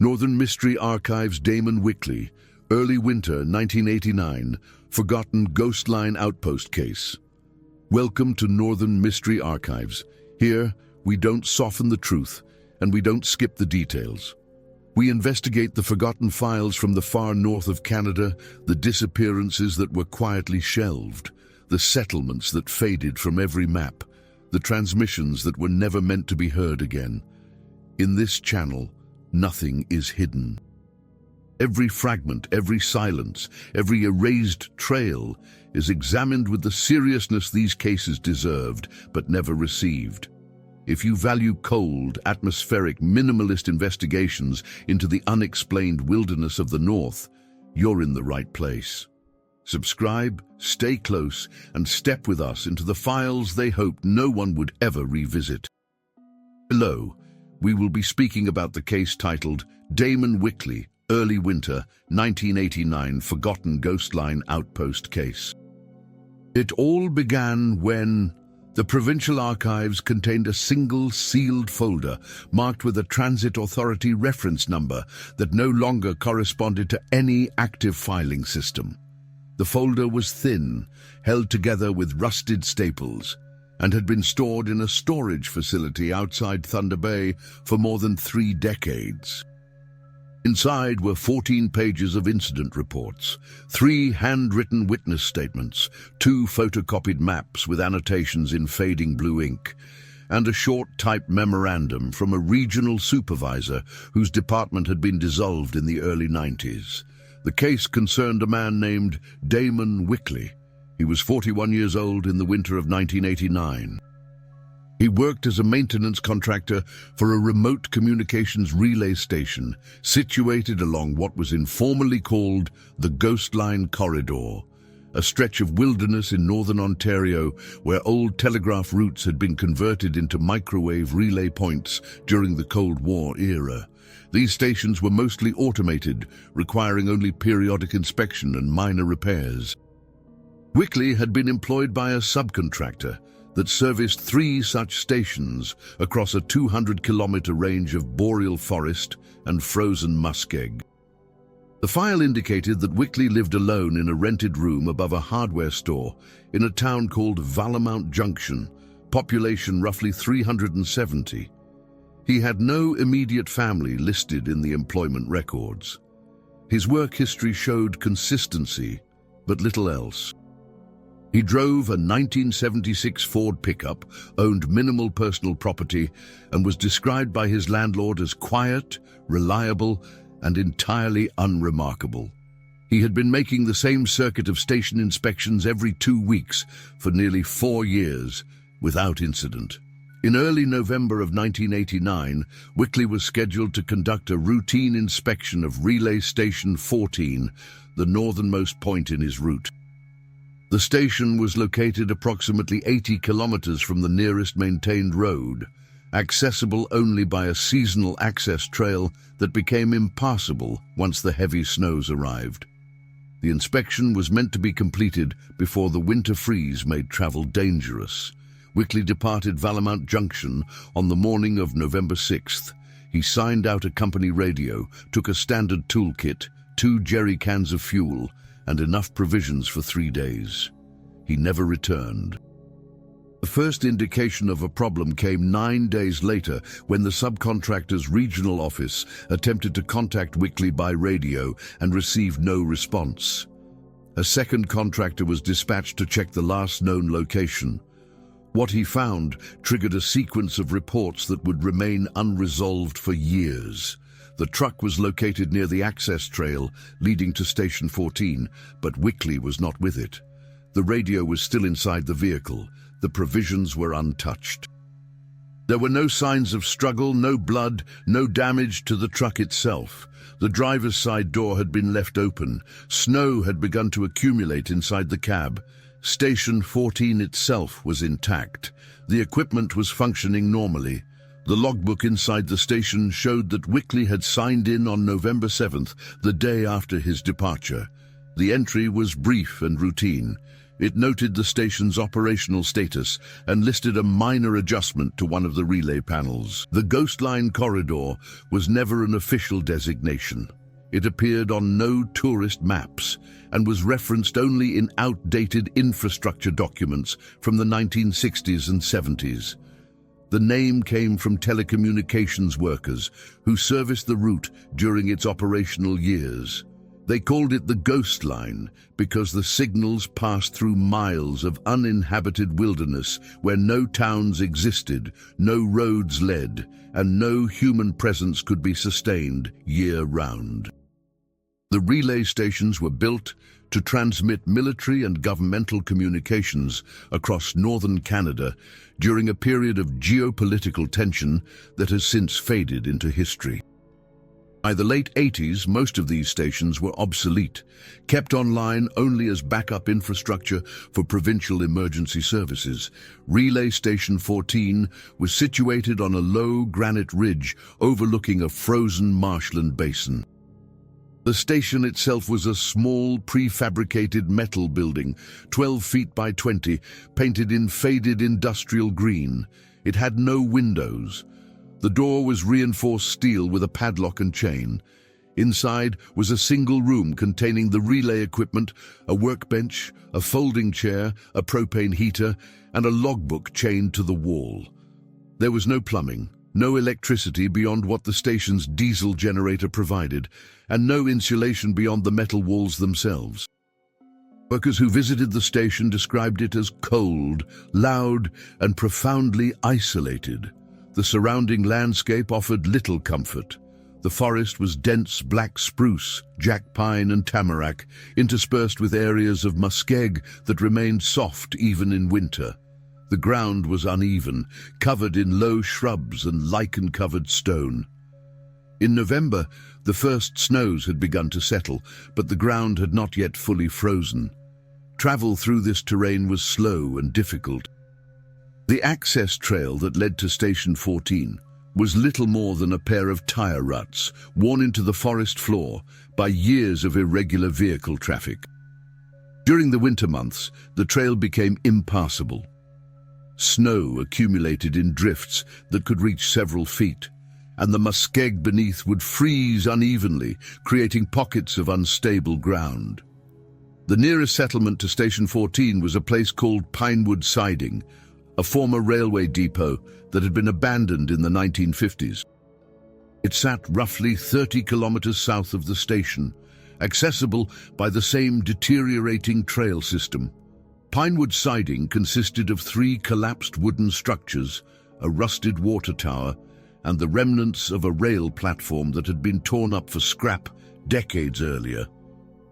Northern Mystery Archive's Damon Wickley, early winter 1989, forgotten Ghostline Outpost case. Welcome to Northern Mystery Archives. Here, we don't soften the truth, and we don't skip the details. We investigate the forgotten files from the far north of Canada, the disappearances that were quietly shelved, the settlements that faded from every map, the transmissions that were never meant to be heard again. In this channel, nothing is hidden. Every fragment, every silence, every erased trail is examined with the seriousness these cases deserved but never received. If you value cold, atmospheric, minimalist investigations into the unexplained wilderness of the North, you're in the right place. Subscribe, stay close, and step with us into the files they hoped no one would ever revisit. Below, we will be speaking about the case titled Damon Wickley, Early Winter, 1989 Forgotten Ghostline Outpost Case. It all began when the provincial archives contained a single sealed folder marked with a transit authority reference number that no longer corresponded to any active filing system. The folder was thin, held together with rusted staples, and had been stored in a storage facility outside Thunder Bay for more than 3 decades. Inside were 14 pages of incident reports, 3 handwritten witness statements, 2 photocopied maps with annotations in fading blue ink, and a short typed memorandum from a regional supervisor whose department had been dissolved in the early 90s. The case concerned a man named Damon Wickley. He was 41 years old in the winter of 1989. He worked as a maintenance contractor for a remote communications relay station situated along what was informally called the Ghostline Corridor, a stretch of wilderness in northern Ontario where old telegraph routes had been converted into microwave relay points during the Cold War era. These stations were mostly automated, requiring only periodic inspection and minor repairs. Wickley had been employed by a subcontractor that serviced 3 such stations across a 200-kilometer range of boreal forest and frozen muskeg. The file indicated that Wickley lived alone in a rented room above a hardware store in a town called Valemount Junction, population roughly 370. He had no immediate family listed in the employment records. His work history showed consistency, but little else. He drove a 1976 Ford pickup, owned minimal personal property, and was described by his landlord as quiet, reliable, and entirely unremarkable. He had been making the same circuit of station inspections every 2 weeks for nearly 4 years, without incident. In early November of 1989, Wickley was scheduled to conduct a routine inspection of Relay Station 14, the northernmost point in his route. The station was located approximately 80 kilometers from the nearest maintained road, accessible only by a seasonal access trail that became impassable once the heavy snows arrived. The inspection was meant to be completed before the winter freeze made travel dangerous. Wickley departed Valemount Junction on the morning of November 6th. He signed out a company radio, took a standard toolkit, 2 jerry cans of fuel, and enough provisions for 3 days. He never returned. The first indication of a problem came 9 days later when the subcontractor's regional office attempted to contact Wickley by radio and received no response. A second contractor was dispatched to check the last known location. What he found triggered a sequence of reports that would remain unresolved for years. The truck was located near the access trail leading to Station 14, but Wickley was not with it. The radio was still inside the vehicle. The provisions were untouched. There were no signs of struggle, no blood, no damage to the truck itself. The driver's side door had been left open. Snow had begun to accumulate inside the cab. Station 14 itself was intact. The equipment was functioning normally. The logbook inside the station showed that Wickley had signed in on November 7th, the day after his departure. The entry was brief and routine. It noted the station's operational status and listed a minor adjustment to one of the relay panels. The Ghostline corridor was never an official designation. It appeared on no tourist maps and was referenced only in outdated infrastructure documents from the 1960s and 70s. The name came from telecommunications workers who serviced the route during its operational years. They called it the Ghostline because the signals passed through miles of uninhabited wilderness where no towns existed, no roads led, and no human presence could be sustained year-round. The relay stations were built to transmit military and governmental communications across northern Canada during a period of geopolitical tension that has since faded into history. By the late 80s, most of these stations were obsolete, kept online only as backup infrastructure for provincial emergency services. Relay Station 14 was situated on a low granite ridge overlooking a frozen marshland basin. The station itself was a small, prefabricated metal building, 12 feet by 20, painted in faded industrial green. It had no windows. The door was reinforced steel with a padlock and chain. Inside was a single room containing the relay equipment, a workbench, a folding chair, a propane heater, and a logbook chained to the wall. There was no plumbing, no electricity beyond what the station's diesel generator provided, and no insulation beyond the metal walls themselves. Workers who visited the station described it as cold, loud, and profoundly isolated. The surrounding landscape offered little comfort. The forest was dense black spruce, jack pine and tamarack, interspersed with areas of muskeg that remained soft even in winter. The ground was uneven, covered in low shrubs and lichen-covered stone. In November, the first snows had begun to settle, but the ground had not yet fully frozen. Travel through this terrain was slow and difficult. The access trail that led to Station 14 was little more than a pair of tire ruts worn into the forest floor by years of irregular vehicle traffic. During the winter months, the trail became impassable. Snow accumulated in drifts that could reach several feet, and the muskeg beneath would freeze unevenly, creating pockets of unstable ground. The nearest settlement to Station 14 was a place called Pinewood Siding, a former railway depot that had been abandoned in the 1950s. It sat roughly 30 kilometers south of the station, accessible by the same deteriorating trail system. Pinewood Siding consisted of 3 collapsed wooden structures, a rusted water tower, and the remnants of a rail platform that had been torn up for scrap decades earlier.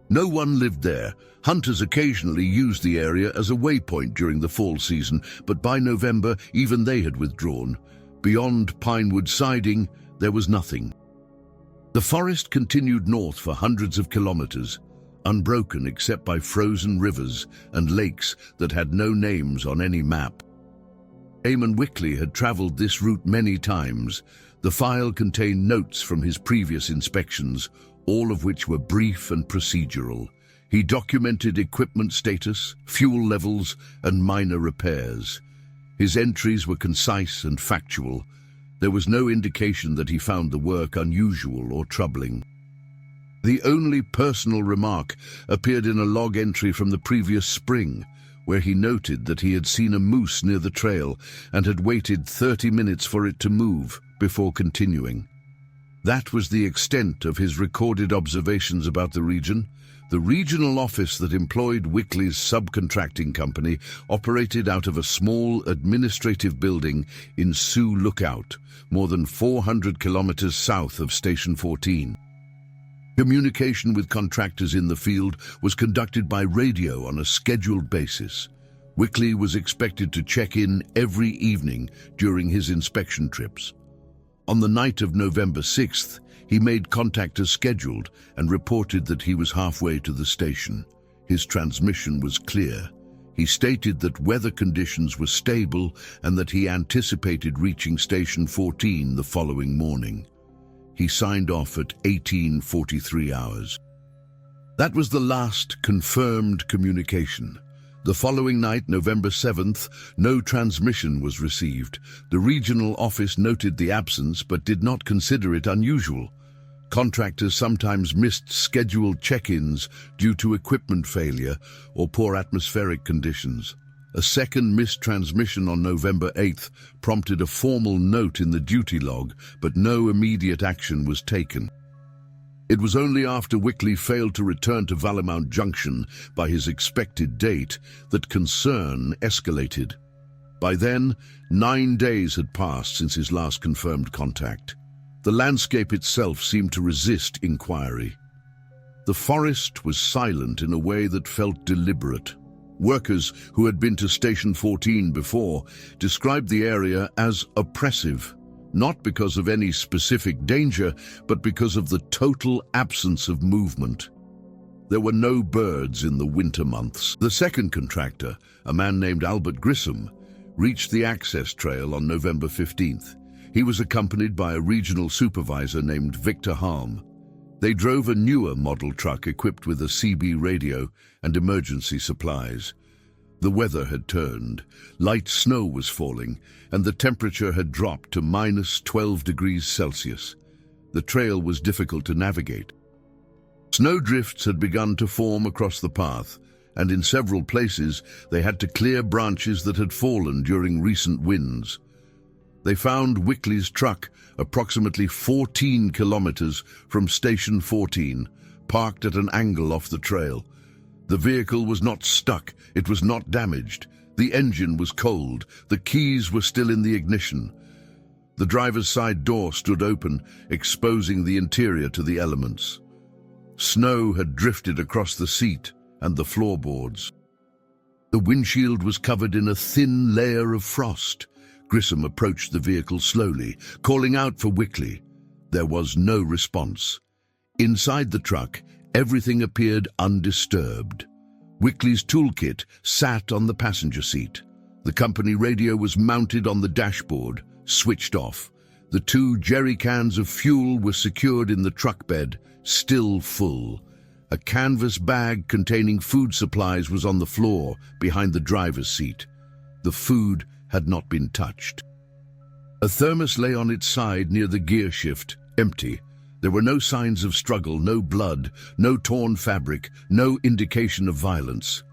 No one lived there. Hunters occasionally used the area as a waypoint during the fall season, but by November even they had withdrawn. Beyond Pinewood Siding, there was nothing. The forest continued north for hundreds of kilometers, unbroken except by frozen rivers and lakes that had no names on any map. Damon Wickley had traveled this route many times. The file contained notes from his previous inspections, all of which were brief and procedural. He documented equipment status, fuel levels, and minor repairs. His entries were concise and factual. There was no indication that he found the work unusual or troubling. The only personal remark appeared in a log entry from the previous spring, where he noted that he had seen a moose near the trail and had waited 30 minutes for it to move before continuing. That was the extent of his recorded observations about the region. The regional office that employed Wickley's subcontracting company operated out of a small administrative building in Sioux Lookout, more than 400 kilometers south of Station 14. Communication with contractors in the field was conducted by radio on a scheduled basis. Wickley was expected to check in every evening during his inspection trips. On the night of November 6th, he made contact as scheduled and reported that he was halfway to the station. His transmission was clear. He stated that weather conditions were stable and that he anticipated reaching Station 14 the following morning. He signed off at 18:43 hours. That was the last confirmed communication. The following night, November 7th, no transmission was received. The regional office noted the absence but did not consider it unusual. Contractors sometimes missed scheduled check-ins due to equipment failure or poor atmospheric conditions. A second missed transmission on November 8th prompted a formal note in the duty log, but no immediate action was taken. It was only after Wickley failed to return to Valemount Junction by his expected date that concern escalated. By then, 9 days had passed since his last confirmed contact. The landscape itself seemed to resist inquiry. The forest was silent in a way that felt deliberate. Workers who had been to Station 14 before described the area as oppressive, not because of any specific danger, but because of the total absence of movement. There were no birds in the winter months. The second contractor, a man named Albert Grissom, reached the access trail on November 15th. He was accompanied by a regional supervisor named Victor Halm. They drove a newer model truck equipped with a CB radio and emergency supplies. The weather had turned, light snow was falling, and the temperature had dropped to -12 degrees Celsius. The trail was difficult to navigate. Snowdrifts had begun to form across the path, and in several places they had to clear branches that had fallen during recent winds. They found Wickley's truck approximately 14 kilometers from Station 14, parked at an angle off the trail. The vehicle was not stuck, it was not damaged. The engine was cold, the keys were still in the ignition. The driver's side door stood open, exposing the interior to the elements. Snow had drifted across the seat and the floorboards. The windshield was covered in a thin layer of frost. Grissom approached the vehicle slowly, calling out for Wickley. There was no response. Inside the truck, everything appeared undisturbed. Wickley's toolkit sat on the passenger seat. The company radio was mounted on the dashboard, switched off. The 2 jerry cans of fuel were secured in the truck bed, still full. A canvas bag containing food supplies was on the floor behind the driver's seat. The food had not been touched. A thermos lay on its side near the gear shift, empty. There were no signs of struggle, no blood, no torn fabric, no indication of violence.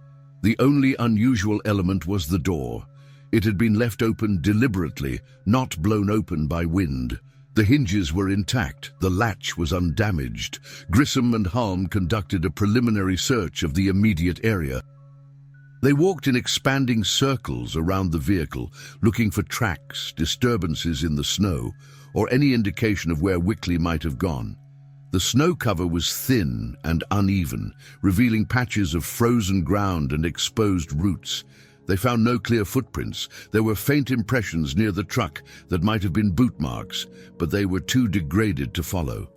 The only unusual element was the door. It had been left open deliberately, not blown open by wind. The hinges were intact, the latch was undamaged. Grissom and Halm conducted a preliminary search of the immediate area. They walked in expanding circles around the vehicle, looking for tracks, disturbances in the snow, or any indication of where Wickley might have gone. The snow cover was thin and uneven, revealing patches of frozen ground and exposed roots. They found no clear footprints. There were faint impressions near the truck that might have been boot marks, but they were too degraded to follow.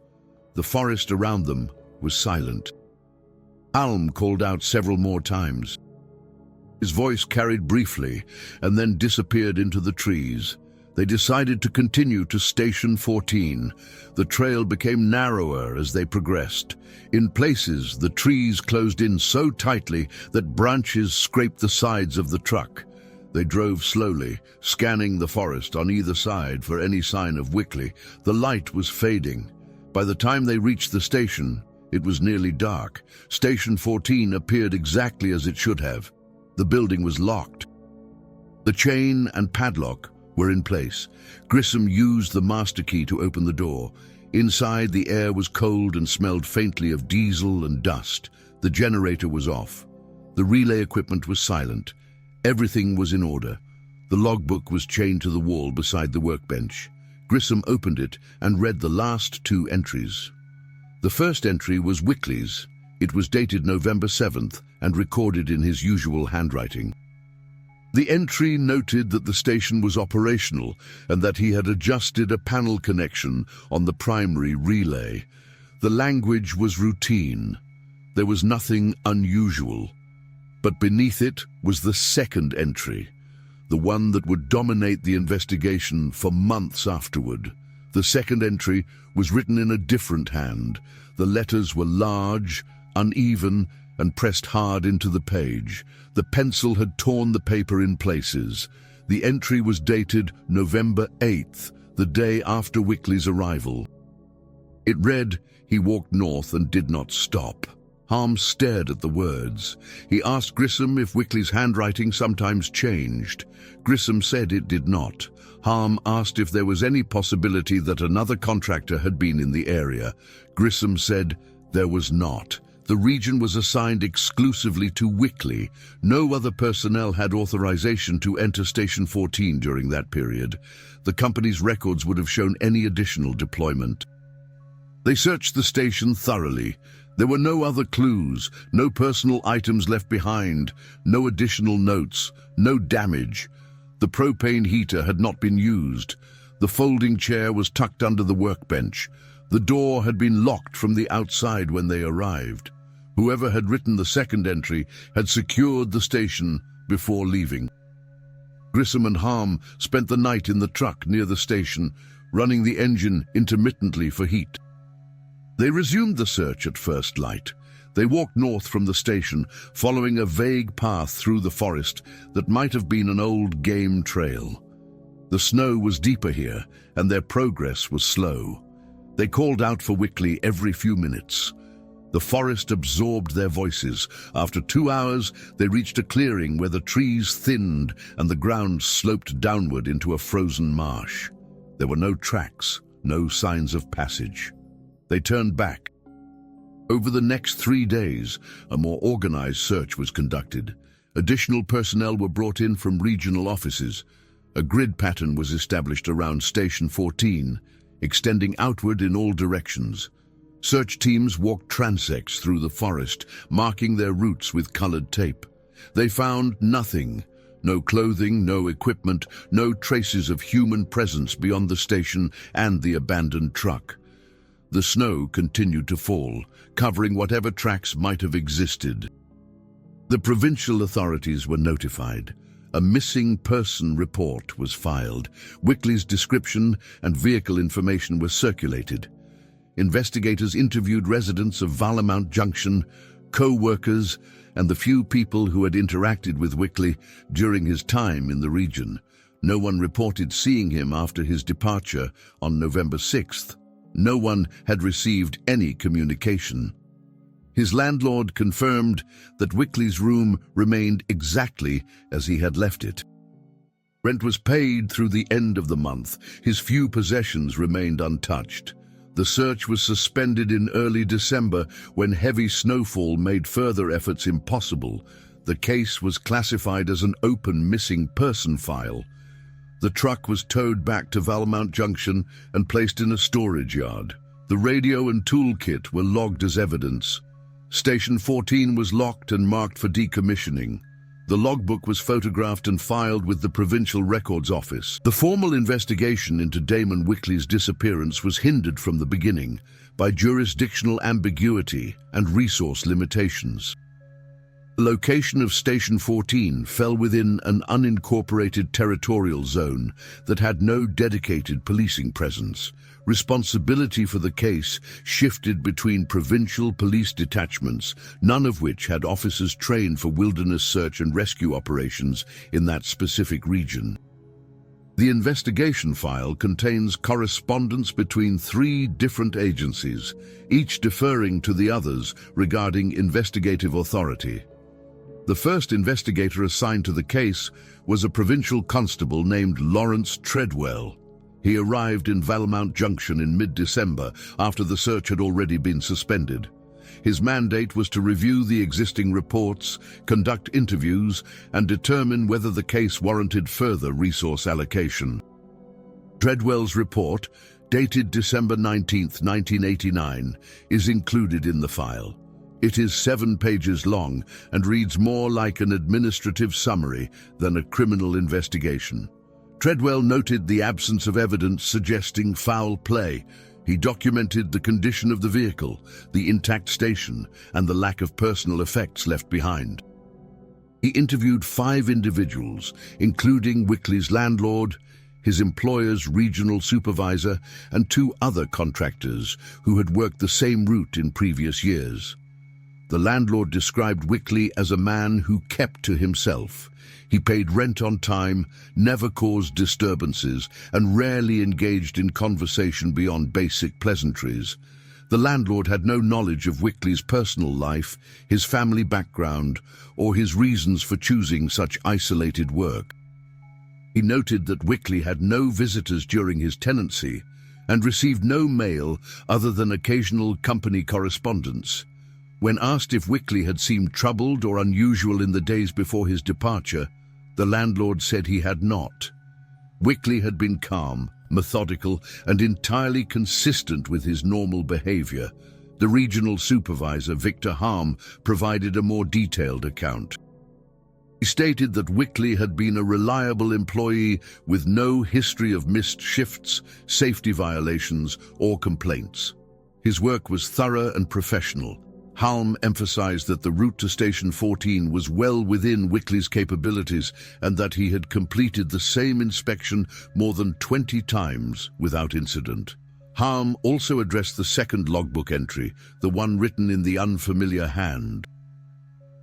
The forest around them was silent. Halm called out several more times. His voice carried briefly and then disappeared into the trees. They decided to continue to Station 14. The trail became narrower as they progressed. In places, the trees closed in so tightly that branches scraped the sides of the truck. They drove slowly, scanning the forest on either side for any sign of Wickley. The light was fading. By the time they reached the station, it was nearly dark. Station 14 appeared exactly as it should have. The building was locked. The chain and padlock were in place. Grissom used the master key to open the door. Inside, the air was cold and smelled faintly of diesel and dust. The generator was off. The relay equipment was silent. Everything was in order. The logbook was chained to the wall beside the workbench. Grissom opened it and read the last 2 entries. The first entry was Wickley's. It was dated November 7th and recorded in his usual handwriting. The entry noted that the station was operational and that he had adjusted a panel connection on the primary relay. The language was routine. There was nothing unusual. But beneath it was the second entry, the one that would dominate the investigation for months afterward. The second entry was written in a different hand. The letters were large, uneven, and pressed hard into the page. The pencil had torn the paper in places. The entry was dated November 8th, the day after Wickley's arrival. It read, "He walked north and did not stop." Harms stared at the words. He asked Grissom if Wickley's handwriting sometimes changed. Grissom said it did not. Harm asked if there was any possibility that another contractor had been in the area. Grissom said there was not. The region was assigned exclusively to Wickley. No other personnel had authorization to enter Station 14 during that period. The company's records would have shown any additional deployment. They searched the station thoroughly. There were no other clues, no personal items left behind, no additional notes, no damage. The propane heater had not been used. The folding chair was tucked under the workbench. The door had been locked from the outside when they arrived. Whoever had written the second entry had secured the station before leaving. Grissom and Harm spent the night in the truck near the station, running the engine intermittently for heat. They resumed the search at first light. They walked north from the station, following a vague path through the forest that might have been an old game trail. The snow was deeper here, and their progress was slow. They called out for Wickley every few minutes. The forest absorbed their voices. After 2 hours, they reached a clearing where the trees thinned and the ground sloped downward into a frozen marsh. There were no tracks, no signs of passage. They turned back. Over the next 3 days, a more organized search was conducted. Additional personnel were brought in from regional offices. A grid pattern was established around Station 14, extending outward in all directions. Search teams walked transects through the forest, marking their routes with colored tape. They found nothing. No clothing, no equipment, no traces of human presence beyond the station and the abandoned truck. The snow continued to fall, covering whatever tracks might have existed. The provincial authorities were notified. A missing person report was filed. Wickley's description and vehicle information were circulated. Investigators interviewed residents of Valemount Junction, co-workers, and the few people who had interacted with Wickley during his time in the region. No one reported seeing him after his departure on November 6th. No one had received any communication. His landlord confirmed that Wickley's room remained exactly as he had left it. Rent was paid through the end of the month. His few possessions remained untouched. The search was suspended in early December when heavy snowfall made further efforts impossible. The case was classified as an open missing person file. The truck was towed back to Valemount Junction and placed in a storage yard. The radio and toolkit were logged as evidence. Station 14 was locked and marked for decommissioning. The logbook was photographed and filed with the Provincial Records Office. The formal investigation into Damon Wickley's disappearance was hindered from the beginning by jurisdictional ambiguity and resource limitations. The location of Station 14 fell within an unincorporated territorial zone that had no dedicated policing presence. Responsibility for the case shifted between provincial police detachments, none of which had officers trained for wilderness search and rescue operations in that specific region. The investigation file contains correspondence between 3 different agencies, each deferring to the others regarding investigative authority. The first investigator assigned to the case was a provincial constable named Lawrence Treadwell. He arrived in Valemount Junction in mid-December after the search had already been suspended. His mandate was to review the existing reports, conduct interviews, and determine whether the case warranted further resource allocation. Treadwell's report, dated December 19, 1989, is included in the file. It is 7 pages long and reads more like an administrative summary than a criminal investigation. Treadwell noted the absence of evidence suggesting foul play. He documented the condition of the vehicle, the intact station, and the lack of personal effects left behind. He interviewed 5 individuals, including Wickley's landlord, his employer's regional supervisor, and 2 other contractors who had worked the same route in previous years. The landlord described Wickley as a man who kept to himself. He paid rent on time, never caused disturbances, and rarely engaged in conversation beyond basic pleasantries. The landlord had no knowledge of Wickley's personal life, his family background, or his reasons for choosing such isolated work. He noted that Wickley had no visitors during his tenancy and received no mail other than occasional company correspondence. When asked if Wickley had seemed troubled or unusual in the days before his departure, the landlord said he had not. Wickley had been calm, methodical, and entirely consistent with his normal behavior. The regional supervisor, Victor Harm, provided a more detailed account. He stated that Wickley had been a reliable employee with no history of missed shifts, safety violations, or complaints. His work was thorough and professional. Halm emphasized that the route to Station 14 was well within Wickley's capabilities and that he had completed the same inspection more than 20 times without incident. Halm also addressed the second logbook entry, the one written in the unfamiliar hand.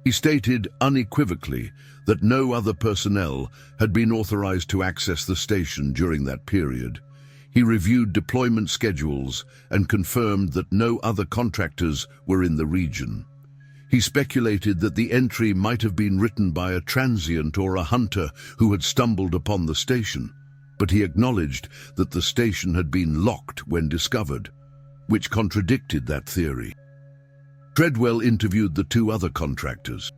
He stated unequivocally that no other personnel had been authorized to access the station during that period. He reviewed deployment schedules and confirmed that no other contractors were in the region. He speculated that the entry might have been written by a transient or a hunter who had stumbled upon the station, but he acknowledged that the station had been locked when discovered, which contradicted that theory. Treadwell interviewed the two other contractors.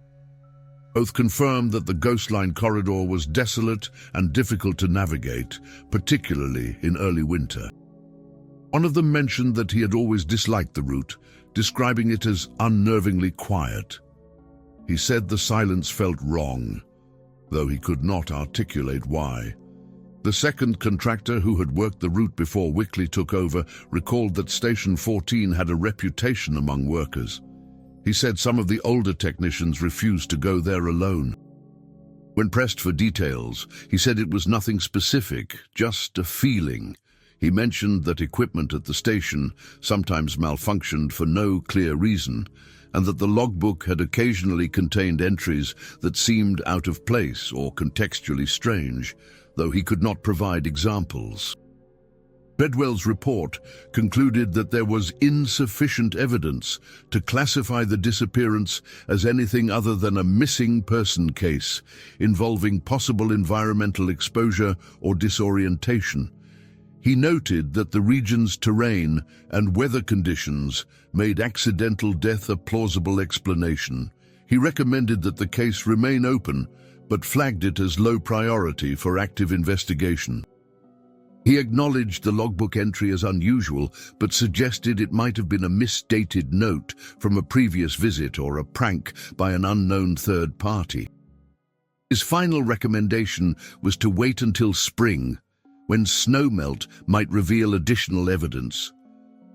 Both confirmed that the Ghostline corridor was desolate and difficult to navigate, particularly in early winter. One of them mentioned that he had always disliked the route, describing it as unnervingly quiet. He said the silence felt wrong, though he could not articulate why. The second contractor, who had worked the route before Wickley took over, recalled that Station 14 had a reputation among workers. He said some of the older technicians refused to go there alone. When pressed for details, he said it was nothing specific, just a feeling. He mentioned that equipment at the station sometimes malfunctioned for no clear reason, and that the logbook had occasionally contained entries that seemed out of place or contextually strange, though he could not provide examples. Treadwell's report concluded that there was insufficient evidence to classify the disappearance as anything other than a missing person case involving possible environmental exposure or disorientation. He noted that the region's terrain and weather conditions made accidental death a plausible explanation. He recommended that the case remain open, but flagged it as low priority for active investigation. He acknowledged the logbook entry as unusual, but suggested it might have been a misdated note from a previous visit or a prank by an unknown third party. His final recommendation was to wait until spring, when snowmelt might reveal additional evidence.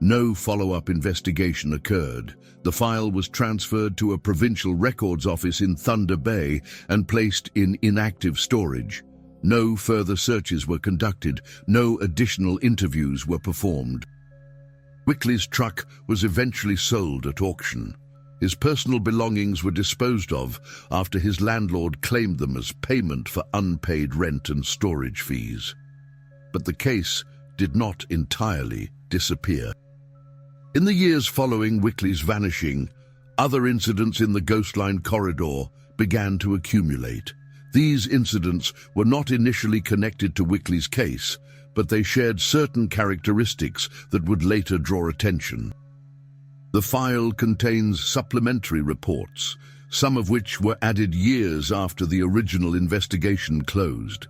No follow-up investigation occurred. The file was transferred to a provincial records office in Thunder Bay and placed in inactive storage. No further searches were conducted, no additional interviews were performed. Wickley's truck was eventually sold at auction. His personal belongings were disposed of after his landlord claimed them as payment for unpaid rent and storage fees. But the case did not entirely disappear. In the years following Wickley's vanishing, other incidents in the Ghostline corridor began to accumulate. These incidents were not initially connected to Wickley's case, but they shared certain characteristics that would later draw attention. The file contains supplementary reports, some of which were added years after the original investigation closed.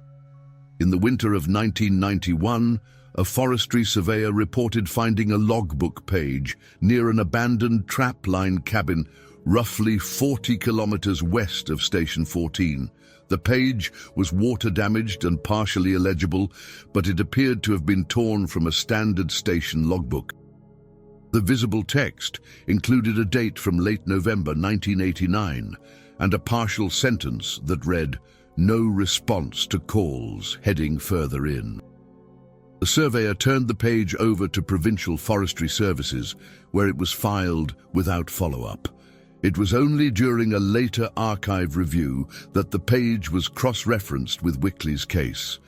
In the winter of 1991, a forestry surveyor reported finding a logbook page near an abandoned trap-line cabin roughly 40 kilometers west of Station 14. The page was water-damaged and partially illegible, but it appeared to have been torn from a standard station logbook. The visible text included a date from late November 1989 and a partial sentence that read, "No response to calls," heading further in. The surveyor turned the page over to Provincial Forestry Services, where it was filed without follow-up. It was only during a later archive review that the page was cross-referenced with Wickley's case.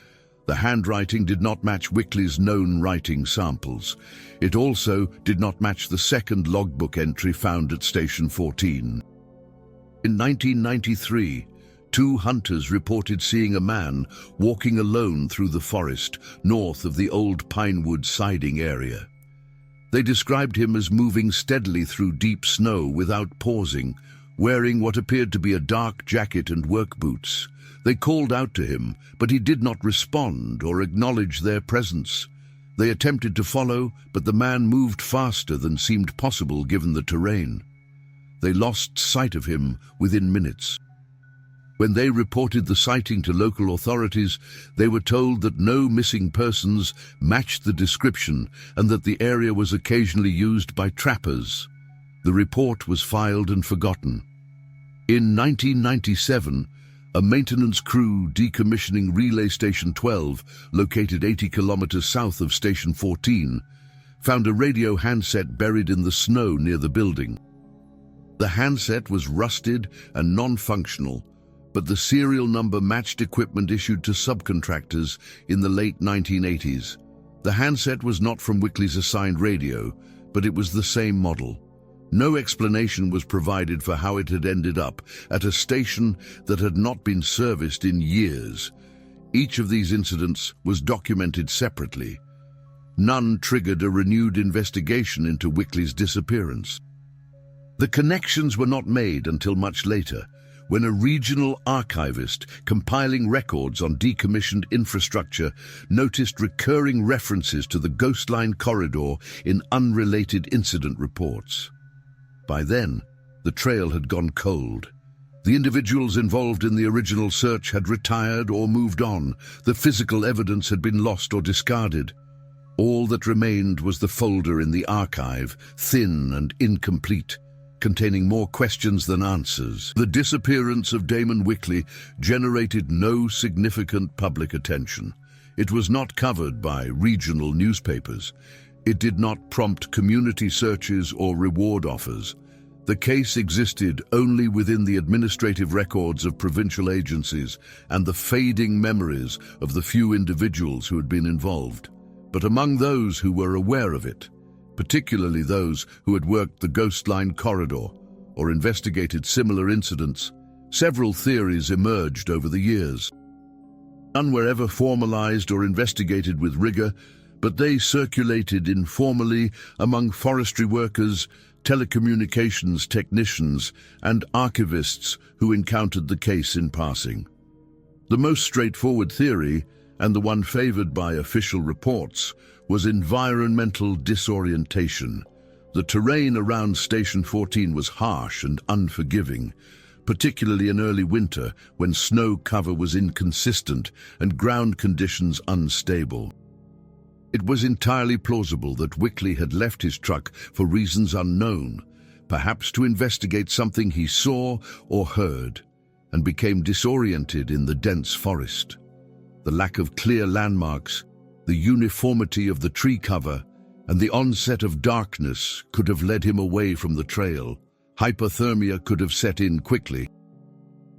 The handwriting did not match Wickley's known writing samples. It also did not match the second logbook entry found at Station 14. In 1993, 2 hunters reported seeing a man walking alone through the forest north of the old Pinewood siding area. They described him as moving steadily through deep snow without pausing, wearing what appeared to be a dark jacket and work boots. They called out to him, but he did not respond or acknowledge their presence. They attempted to follow, but the man moved faster than seemed possible given the terrain. They lost sight of him within minutes. When they reported the sighting to local authorities, they were told that no missing persons matched the description and that the area was occasionally used by trappers. The report was filed and forgotten. In 1997, a maintenance crew decommissioning Relay Station 12, located 80 kilometers south of Station 14, found a radio handset buried in the snow near the building. The handset was rusted and non-functional, but the serial number matched equipment issued to subcontractors in the late 1980s. The handset was not from Wickley's assigned radio, but it was the same model. No explanation was provided for how it had ended up at a station that had not been serviced in years. Each of these incidents was documented separately. None triggered a renewed investigation into Wickley's disappearance. The connections were not made until much later, when a regional archivist compiling records on decommissioned infrastructure noticed recurring references to the Ghostline corridor in unrelated incident reports. By then, the trail had gone cold. The individuals involved in the original search had retired or moved on. The physical evidence had been lost or discarded. All that remained was the folder in the archive, thin and incomplete, containing more questions than answers. The disappearance of Damon Wickley generated no significant public attention. It was not covered by regional newspapers. It did not prompt community searches or reward offers. The case existed only within the administrative records of provincial agencies and the fading memories of the few individuals who had been involved. But among those who were aware of it, particularly those who had worked the Ghostline corridor or investigated similar incidents, several theories emerged over the years. None were ever formalized or investigated with rigor, but they circulated informally among forestry workers, telecommunications technicians, and archivists who encountered the case in passing. The most straightforward theory, and the one favored by official reports, was environmental disorientation. The terrain around Station 14 was harsh and unforgiving, particularly in early winter when snow cover was inconsistent and ground conditions unstable. It was entirely plausible that Wickley had left his truck for reasons unknown, perhaps to investigate something he saw or heard, and became disoriented in the dense forest. The lack of clear landmarks, the uniformity of the tree cover, and the onset of darkness could have led him away from the trail. Hypothermia could have set in quickly.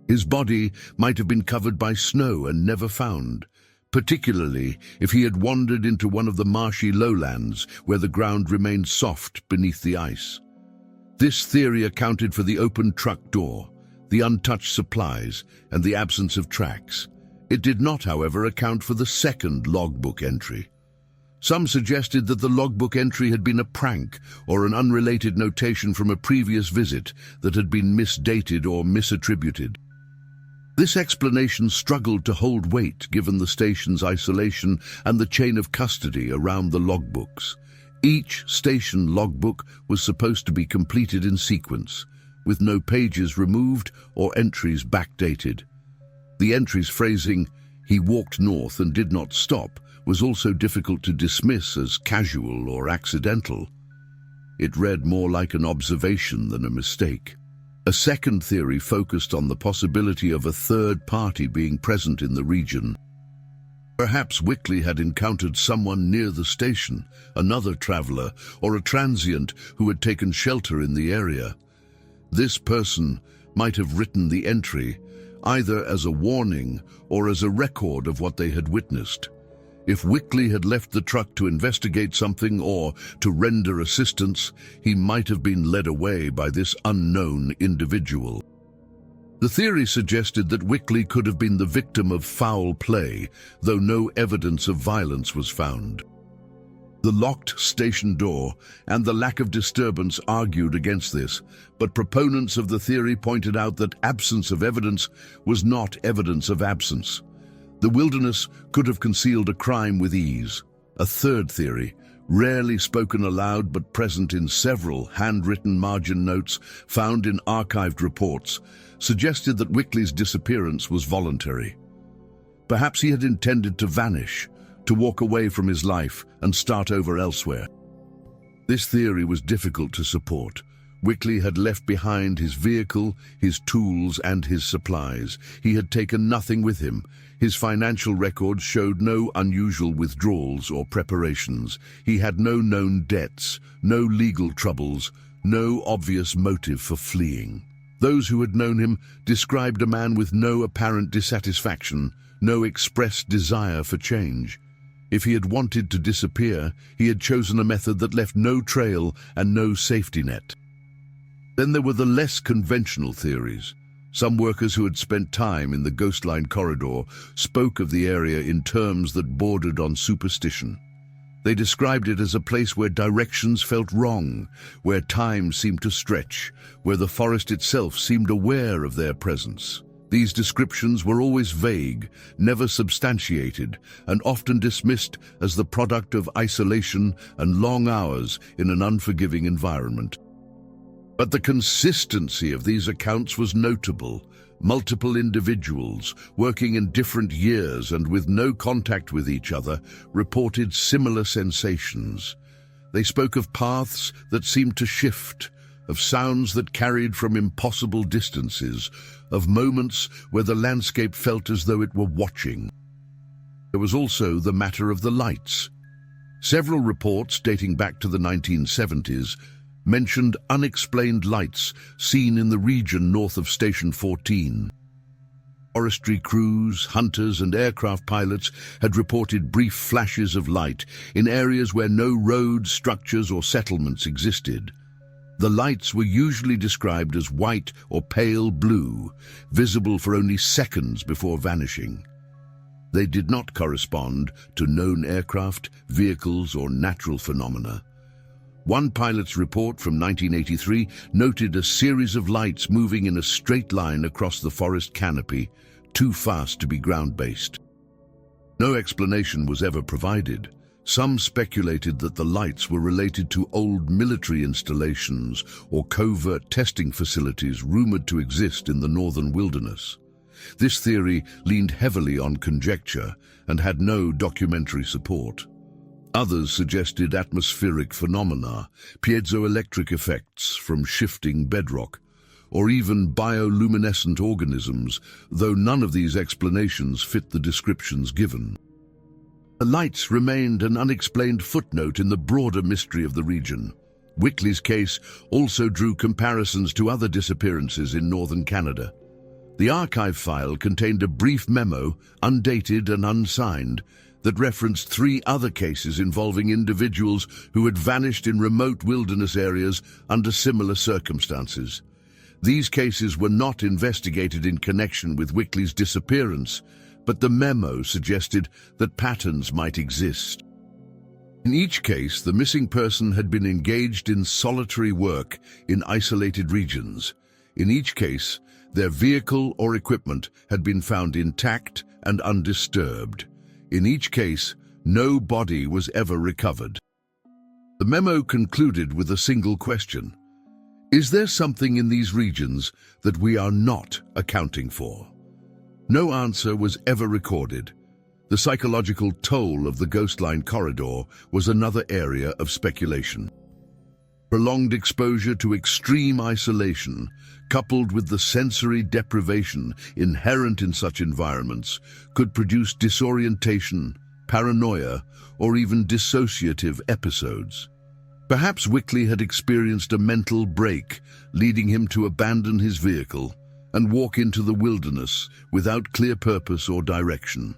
His body might have been covered by snow and never found, particularly if he had wandered into one of the marshy lowlands where the ground remained soft beneath the ice. This theory accounted for the open truck door, the untouched supplies, and the absence of tracks. It did not, however, account for the second logbook entry. Some suggested that the logbook entry had been a prank or an unrelated notation from a previous visit that had been misdated or misattributed. This explanation struggled to hold weight given the station's isolation and the chain of custody around the logbooks. Each station logbook was supposed to be completed in sequence, with no pages removed or entries backdated. The entry's phrasing, "He walked north and did not stop," was also difficult to dismiss as casual or accidental. It read more like an observation than a mistake. A second theory focused on the possibility of a third party being present in the region. Perhaps Wickley had encountered someone near the station, another traveler or a transient who had taken shelter in the area. This person might have written the entry, either as a warning or as a record of what they had witnessed. If Wickley had left the truck to investigate something or to render assistance, he might have been led away by this unknown individual. The theory suggested that Wickley could have been the victim of foul play, though no evidence of violence was found. The locked station door and the lack of disturbance argued against this, but proponents of the theory pointed out that absence of evidence was not evidence of absence. The wilderness could have concealed a crime with ease. A third theory, rarely spoken aloud but present in several handwritten margin notes found in archived reports, suggested that Wickley's disappearance was voluntary. Perhaps he had intended to vanish, to walk away from his life and start over elsewhere. This theory was difficult to support. Wickley had left behind his vehicle, his tools, and his supplies. He had taken nothing with him. His financial records showed no unusual withdrawals or preparations. He had no known debts, no legal troubles, no obvious motive for fleeing. Those who had known him described a man with no apparent dissatisfaction, no expressed desire for change. If he had wanted to disappear, he had chosen a method that left no trail and no safety net. Then there were the less conventional theories. Some workers who had spent time in the Ghostline corridor spoke of the area in terms that bordered on superstition. They described it as a place where directions felt wrong, where time seemed to stretch, where the forest itself seemed aware of their presence. These descriptions were always vague, never substantiated, and often dismissed as the product of isolation and long hours in an unforgiving environment. But the consistency of these accounts was notable. Multiple individuals, working in different years and with no contact with each other, reported similar sensations. They spoke of paths that seemed to shift, of sounds that carried from impossible distances, of moments where the landscape felt as though it were watching. There was also the matter of the lights. Several reports dating back to the 1970s mentioned unexplained lights seen in the region north of Station 14. Forestry crews, hunters, and aircraft pilots had reported brief flashes of light in areas where no roads, structures, or settlements existed. The lights were usually described as white or pale blue, visible for only seconds before vanishing. They did not correspond to known aircraft, vehicles, or natural phenomena. One pilot's report from 1983 noted a series of lights moving in a straight line across the forest canopy, too fast to be ground-based. No explanation was ever provided. Some speculated that the lights were related to old military installations or covert testing facilities rumored to exist in the northern wilderness. This theory leaned heavily on conjecture and had no documentary support. Others suggested atmospheric phenomena, piezoelectric effects from shifting bedrock, or even bioluminescent organisms, though none of these explanations fit the descriptions given. The lights remained an unexplained footnote in the broader mystery of the region. Wickley's case also drew comparisons to other disappearances in northern Canada. The archive file contained a brief memo, undated and unsigned, that referenced 3 other cases involving individuals who had vanished in remote wilderness areas under similar circumstances. These cases were not investigated in connection with Wickley's disappearance, but the memo suggested that patterns might exist. In each case, the missing person had been engaged in solitary work in isolated regions. In each case, their vehicle or equipment had been found intact and undisturbed. In each case, no body was ever recovered. The memo concluded with a single question. Is there something in these regions that we are not accounting for? No answer was ever recorded. The psychological toll of the Ghostline corridor was another area of speculation. Prolonged exposure to extreme isolation, coupled with the sensory deprivation inherent in such environments, could produce disorientation, paranoia, or even dissociative episodes. Perhaps Wickley had experienced a mental break, leading him to abandon his vehicle and walk into the wilderness without clear purpose or direction.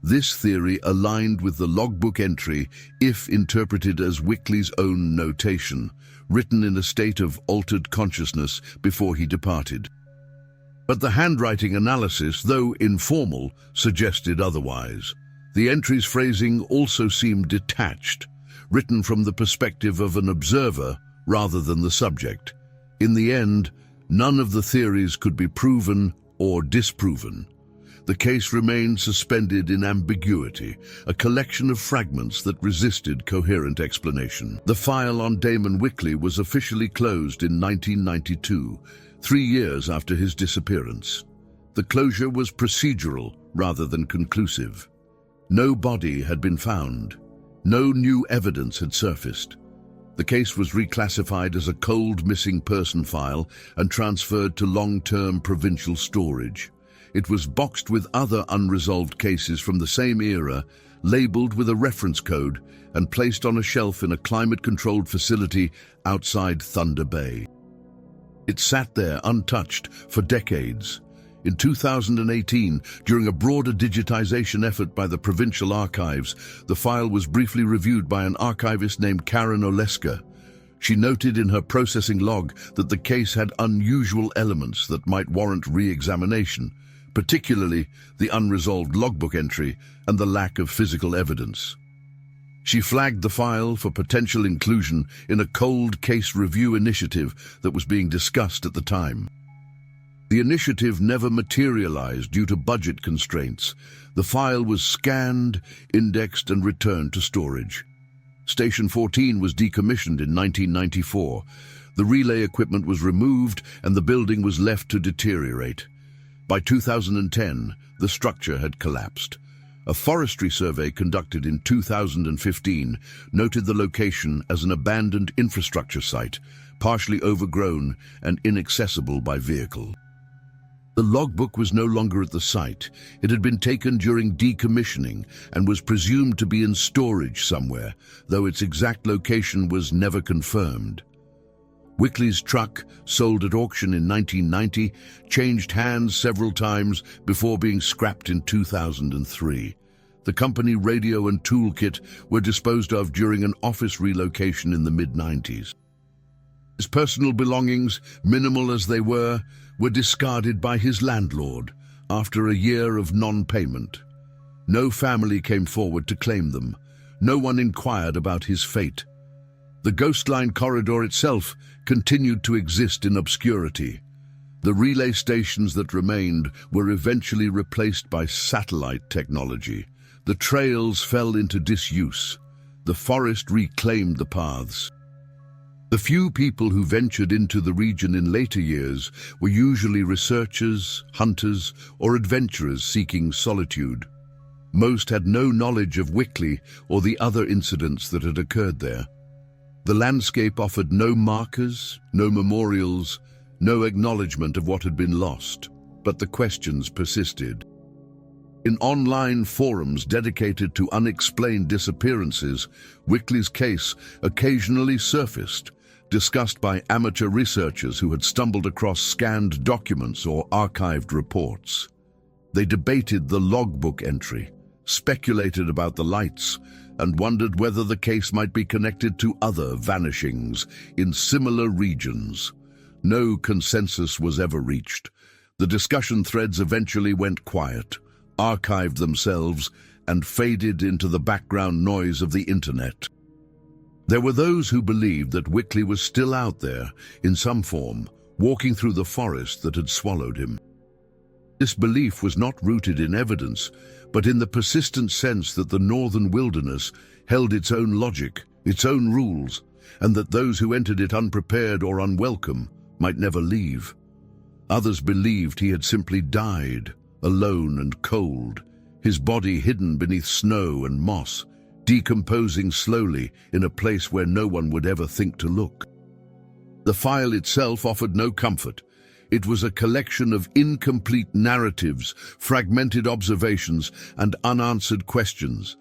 This theory aligned with the logbook entry if interpreted as Wickley's own notation, written in a state of altered consciousness before he departed. But the handwriting analysis, though informal, suggested otherwise. The entry's phrasing also seemed detached, written from the perspective of an observer rather than the subject. In the end, none of the theories could be proven or disproven. The case remained suspended in ambiguity, a collection of fragments that resisted coherent explanation. The file on Damon Wickley was officially closed in 1992, 3 years after his disappearance. The closure was procedural rather than conclusive. No body had been found. No new evidence had surfaced. The case was reclassified as a cold missing person file and transferred to long-term provincial storage. It was boxed with other unresolved cases from the same era, labeled with a reference code, and placed on a shelf in a climate-controlled facility outside Thunder Bay. It sat there untouched for decades. In 2018, during a broader digitization effort by the provincial archives, the file was briefly reviewed by an archivist named Karen Oleska. She noted in her processing log that the case had unusual elements that might warrant re-examination, particularly the unresolved logbook entry and the lack of physical evidence. She flagged the file for potential inclusion in a cold case review initiative that was being discussed at the time. The initiative never materialized due to budget constraints. The file was scanned, indexed, and returned to storage. Station 14 was decommissioned in 1994. The relay equipment was removed and the building was left to deteriorate. By 2010, the structure had collapsed. A forestry survey conducted in 2015 noted the location as an abandoned infrastructure site, partially overgrown and inaccessible by vehicle. The logbook was no longer at the site. It had been taken during decommissioning and was presumed to be in storage somewhere, though its exact location was never confirmed. Wickley's truck, sold at auction in 1990, changed hands several times before being scrapped in 2003. The company radio and toolkit were disposed of during an office relocation in the mid-90s. His personal belongings, minimal as they were discarded by his landlord after a year of non-payment. No family came forward to claim them. No one inquired about his fate. The Ghostline corridor itself continued to exist in obscurity. The relay stations that remained were eventually replaced by satellite technology. The trails fell into disuse. The forest reclaimed the paths. The few people who ventured into the region in later years were usually researchers, hunters, or adventurers seeking solitude. Most had no knowledge of Wickley or the other incidents that had occurred there. The landscape offered no markers, no memorials, no acknowledgement of what had been lost, but the questions persisted. In online forums dedicated to unexplained disappearances, Wickley's case occasionally surfaced, discussed by amateur researchers who had stumbled across scanned documents or archived reports. They debated the logbook entry, speculated about the lights, and wondered whether the case might be connected to other vanishings in similar regions. No consensus was ever reached. The discussion threads eventually went quiet, archived themselves, and faded into the background noise of the internet. There were those who believed that Wickley was still out there, in some form, walking through the forest that had swallowed him. This belief was not rooted in evidence, but in the persistent sense that the northern wilderness held its own logic, its own rules, and that those who entered it unprepared or unwelcome might never leave. Others believed he had simply died, alone and cold, his body hidden beneath snow and moss, decomposing slowly in a place where no one would ever think to look. The file itself offered no comfort. It was a collection of incomplete narratives, fragmented observations, and unanswered questions.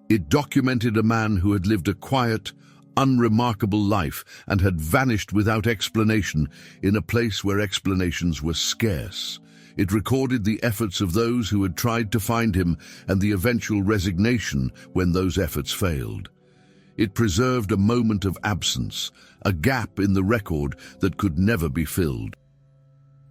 It documented a man who had lived a quiet, unremarkable life and had vanished without explanation in a place where explanations were scarce. It recorded the efforts of those who had tried to find him and the eventual resignation when those efforts failed. It preserved a moment of absence, a gap in the record that could never be filled.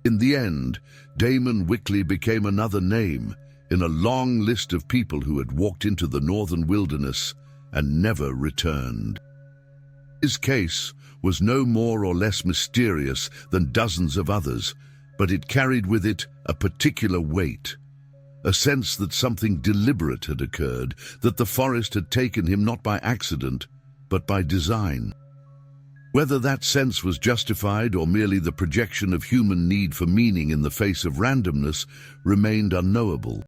In the end, Damon Wickley became another name in a long list of people who had walked into the northern wilderness and never returned. His case was no more or less mysterious than dozens of others, but it carried with it a particular weight, a sense that something deliberate had occurred, that the forest had taken him not by accident, but by design. Whether that sense was justified or merely the projection of human need for meaning in the face of randomness remained unknowable.